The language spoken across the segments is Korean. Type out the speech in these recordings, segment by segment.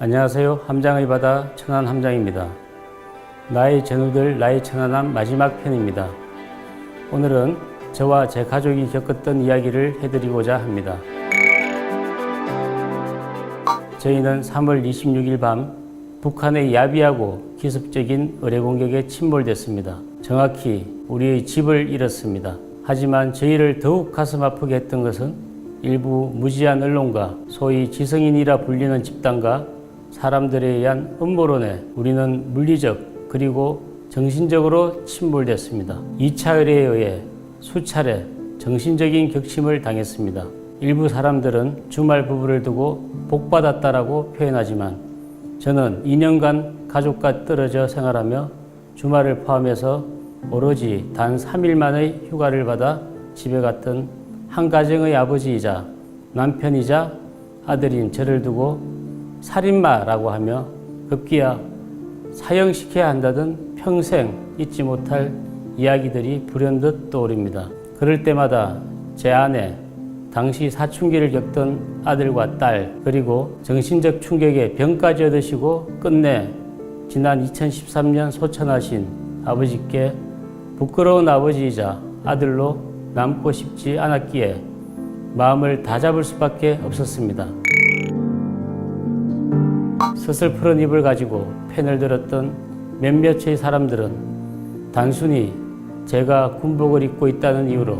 안녕하세요. 함장의 바다 천안 함장입니다. 나의 전우들 나의 천안함 마지막 편입니다. 오늘은 저와 제 가족이 겪었던 이야기를 해드리고자 합니다. 저희는 3월 26일 밤 북한의 야비하고 기습적인 의뢰 공격에 침몰됐습니다. 정확히 우리의 집을 잃었습니다. 하지만 저희를 더욱 가슴 아프게 했던 것은 일부 무지한 언론과 소위 지성인이라 불리는 집단과 사람들에 의한 음모론에 우리는 물리적 그리고 정신적으로 침몰됐습니다. 2차 의뢰에 의해 수차례 정신적인 격침을 당했습니다. 일부 사람들은 주말 부부를 두고 복받았다라고 표현하지만 저는 2년간 가족과 떨어져 생활하며 주말을 포함해서 오로지 단 3일만의 휴가를 받아 집에 갔던 한 가정의 아버지이자 남편이자 아들인 저를 두고 살인마라고 하며 급기야 사형시켜야 한다던 평생 잊지 못할 이야기들이 불현듯 떠오릅니다. 그럴 때마다 제 아내, 당시 사춘기를 겪던 아들과 딸, 그리고 정신적 충격에 병까지 얻으시고 끝내 지난 2013년 소천하신 아버지께 부끄러운 아버지이자 아들로 남고 싶지 않았기에 마음을 다잡을 수밖에 없었습니다. 서슬푸른 입을 가지고 펜을 들었던 몇몇의 사람들은 단순히 제가 군복을 입고 있다는 이유로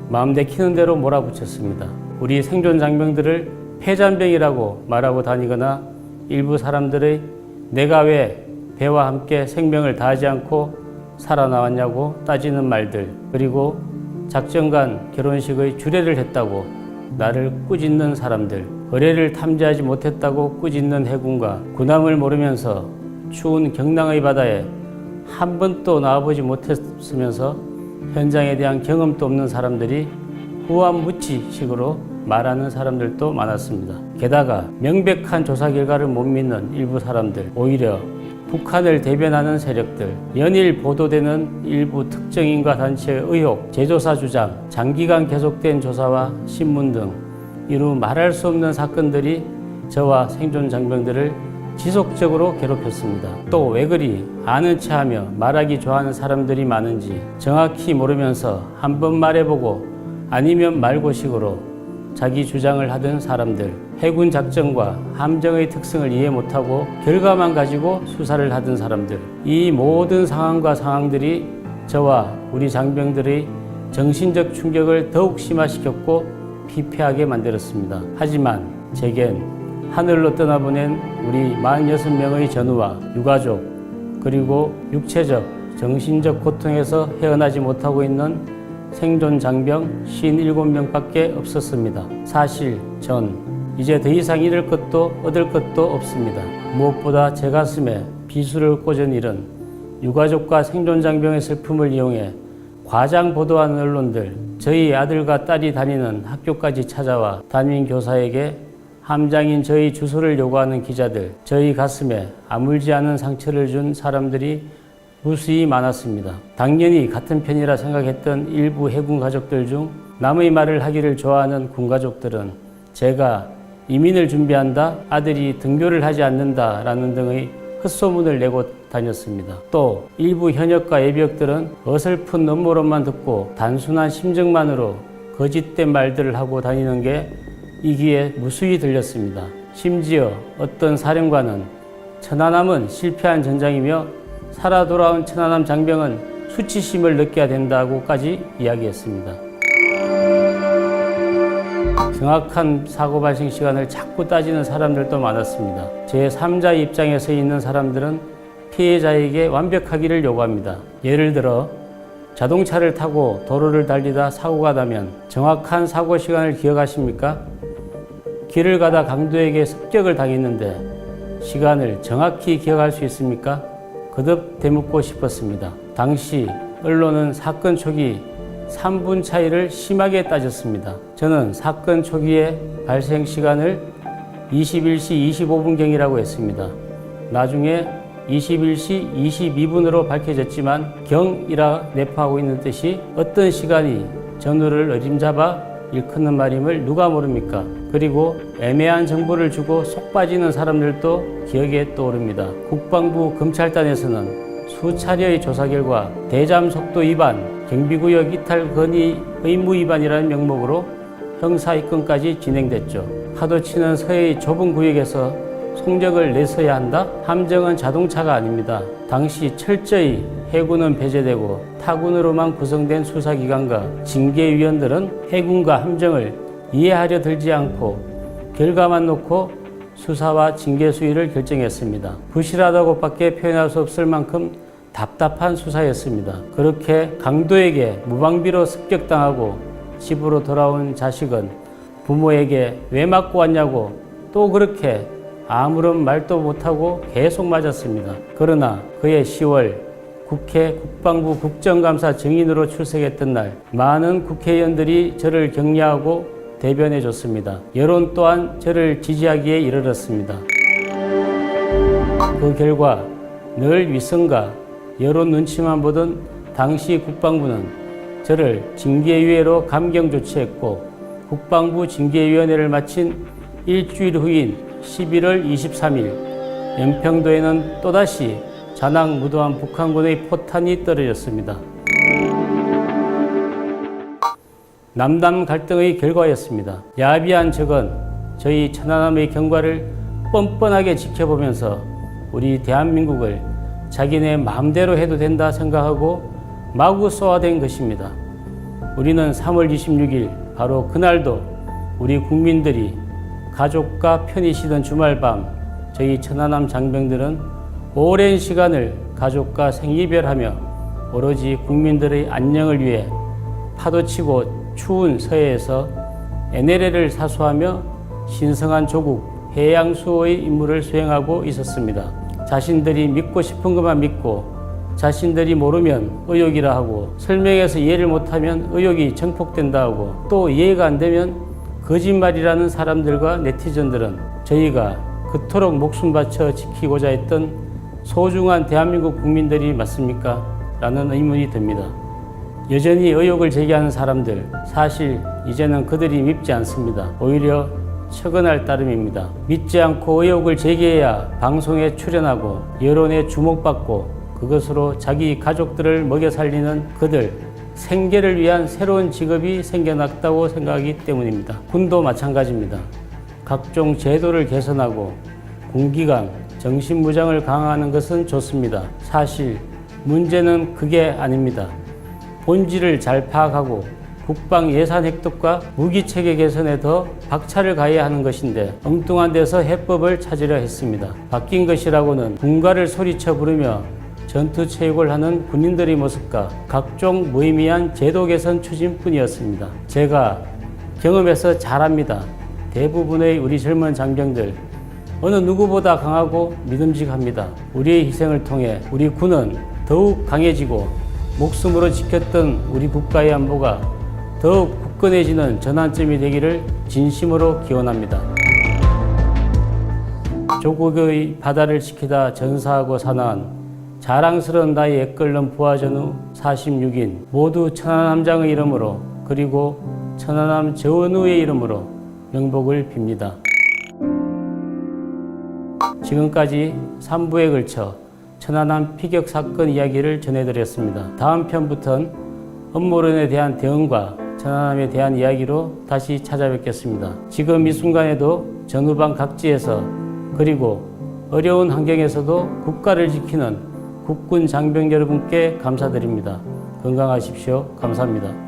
마음 내키는 대로 몰아붙였습니다. 우리 생존 장병들을 폐잔병이라고 말하고 다니거나 일부 사람들의 내가 왜 배와 함께 생명을 다하지 않고 살아나왔냐고 따지는 말들, 그리고 작전간 결혼식의 주례를 했다고 나를 꾸짖는 사람들, 의뢰를 탐지하지 못했다고 꾸짖는 해군과 군함을 모르면서 추운 경랑의 바다에 한 번도 나와보지 못했으면서 현장에 대한 경험도 없는 사람들이 후한무치식으로 말하는 사람들도 많았습니다. 게다가 명백한 조사 결과를 못 믿는 일부 사람들, 오히려 북한을 대변하는 세력들, 연일 보도되는 일부 특정인과 단체의 의혹, 재조사 주장, 장기간 계속된 조사와 신문 등 이루 말할 수 없는 사건들이 저와 생존 장병들을 지속적으로 괴롭혔습니다. 또 왜 그리 아는 체하며 말하기 좋아하는 사람들이 많은지 정확히 모르면서 한번 말해보고 아니면 말고식으로 자기 주장을 하던 사람들, 해군 작전과 함정의 특성을 이해 못하고 결과만 가지고 수사를 하던 사람들, 이 모든 상황과 상황들이 저와 우리 장병들의 정신적 충격을 더욱 심화시켰고 피폐하게 만들었습니다. 하지만 제겐 하늘로 떠나보낸 우리 46명의 전우와 유가족, 그리고 육체적, 정신적 고통에서 헤어나지 못하고 있는 생존 장병 57명밖에 없었습니다. 사실 전 이제 더 이상 잃을 것도 얻을 것도 없습니다. 무엇보다 제 가슴에 비수를 꽂은 일은 유가족과 생존 장병의 슬픔을 이용해 과장 보도하는 언론들, 저희 아들과 딸이 다니는 학교까지 찾아와 담임 교사에게 함장인 저희 주소를 요구하는 기자들, 저희 가슴에 아물지 않은 상처를 준 사람들이 무수히 많았습니다. 당연히 같은 편이라 생각했던 일부 해군 가족들 중 남의 말을 하기를 좋아하는 군 가족들은 제가 이민을 준비한다, 아들이 등교를 하지 않는다라는 등의 헛소문을 내고 다녔습니다. 또 일부 현역과 예비역들은 어설픈 음모론만 듣고 단순한 심정만으로 거짓된 말들을 하고 다니는 게 이기에 무수히 들렸습니다. 심지어 어떤 사령관은 천안함은 실패한 전장이며 살아 돌아온 천안함 장병은 수치심을 느껴야 된다고까지 이야기했습니다. 정확한 사고 발생 시간을 자꾸 따지는 사람들도 많았습니다. 제3자 입장에 서 있는 사람들은 피해자에게 완벽하기를 요구합니다. 예를 들어 자동차를 타고 도로를 달리다 사고가 나면 정확한 사고 시간을 기억하십니까? 길을 가다 강도에게 습격을 당했는데 시간을 정확히 기억할 수 있습니까? 거듭 되묻고 싶었습니다. 당시 언론은 사건 초기 3분 차이를 심하게 따졌습니다. 저는 사건 초기의 발생 시간을 21시 25분경이라고 했습니다. 나중에 21시 22분으로 밝혀졌지만 경이라 내포하고 있는 뜻이 어떤 시간이 전우를 어림잡아 일컫는 말임을 누가 모릅니까? 그리고 애매한 정보를 주고 속 빠지는 사람들도 기억에 떠오릅니다. 국방부 검찰단에서는 수차례의 조사 결과 대잠 속도 위반, 경비구역 이탈 건의 의무 위반이라는 명목으로 형사 입건까지 진행됐죠. 파도 치는 서해의 좁은 구역에서 속력을 내서야 한다? 함정은 자동차가 아닙니다. 당시 철저히 해군은 배제되고 타군으로만 구성된 수사기관과 징계위원들은 해군과 함정을 이해하려 들지 않고 결과만 놓고 수사와 징계 수위를 결정했습니다. 부실하다고밖에 표현할 수 없을 만큼 답답한 수사였습니다. 그렇게 강도에게 무방비로 습격당하고 집으로 돌아온 자식은 부모에게 왜 맞고 왔냐고 또 그렇게 아무런 말도 못하고 계속 맞았습니다. 그러나 그해 10월 국회 국방부 국정감사 증인으로 출석했던 날 많은 국회의원들이 저를 격려하고 대변해 줬습니다. 여론 또한 저를 지지하기에 이르렀습니다. 그 결과 늘 위선과 여론 눈치만 보던 당시 국방부는 저를 징계유예로 감경 조치했고 국방부 징계위원회를 마친 일주일 후인 11월 23일 연평도에는 또다시 잔악무도한 북한군의 포탄이 떨어졌습니다. 남남 갈등의 결과였습니다. 야비한 적은 저희 천안함의 경과를 뻔뻔하게 지켜보면서 우리 대한민국을 자기네 마음대로 해도 된다 생각하고 마구 쏘아댄 것입니다. 우리는 3월 26일 바로 그날도 우리 국민들이 가족과 편히 쉬던 주말밤 저희 천안함 장병들은 오랜 시간을 가족과 생이별하며 오로지 국민들의 안녕을 위해 파도치고 추운 서해에서 NLL을 사수하며 신성한 조국 해양수호의 임무를 수행하고 있었습니다. 자신들이 믿고 싶은 것만 믿고 자신들이 모르면 의혹이라 하고 설명해서 이해를 못하면 의혹이 정폭된다 하고 또 이해가 안 되면 거짓말이라는 사람들과 네티즌들은 저희가 그토록 목숨 바쳐 지키고자 했던 소중한 대한민국 국민들이 맞습니까? 라는 의문이 듭니다. 여전히 의혹을 제기하는 사람들, 사실 이제는 그들이 밉지 않습니다. 오히려 척은할 따름입니다. 믿지 않고 의혹을 제기해야 방송에 출연하고 여론에 주목받고 그것으로 자기 가족들을 먹여 살리는 그들, 생계를 위한 새로운 직업이 생겨났다고 생각하기 때문입니다. 군도 마찬가지입니다. 각종 제도를 개선하고 군기관, 정신무장을 강화하는 것은 좋습니다. 사실 문제는 그게 아닙니다. 본질을 잘 파악하고 국방 예산 획득과 무기체계 개선에 더 박차를 가해야 하는 것인데 엉뚱한 데서 해법을 찾으려 했습니다. 바뀐 것이라고는 군가를 소리쳐 부르며 전투체육을 하는 군인들의 모습과 각종 무의미한 제도 개선 추진뿐이었습니다. 제가 경험해서 잘 압니다. 대부분의 우리 젊은 장병들 어느 누구보다 강하고 믿음직합니다. 우리의 희생을 통해 우리 군은 더욱 강해지고 목숨으로 지켰던 우리 국가의 안보가 더욱 굳건해지는 전환점이 되기를 진심으로 기원합니다. 조국의 바다를 지키다 전사하고 사나운 자랑스러운 나의 애끓는 부하전후 46인 모두 천안함장의 이름으로 그리고 천안함 전우의 이름으로 명복을 빕니다. 지금까지 3부에 걸쳐 천안함 피격 사건 이야기를 전해드렸습니다. 다음 편부터는 음모론에 대한 대응과 천안함에 대한 이야기로 다시 찾아뵙겠습니다. 지금 이 순간에도 전후방 각지에서 그리고 어려운 환경에서도 국가를 지키는 국군 장병 여러분께 감사드립니다. 건강하십시오. 감사합니다.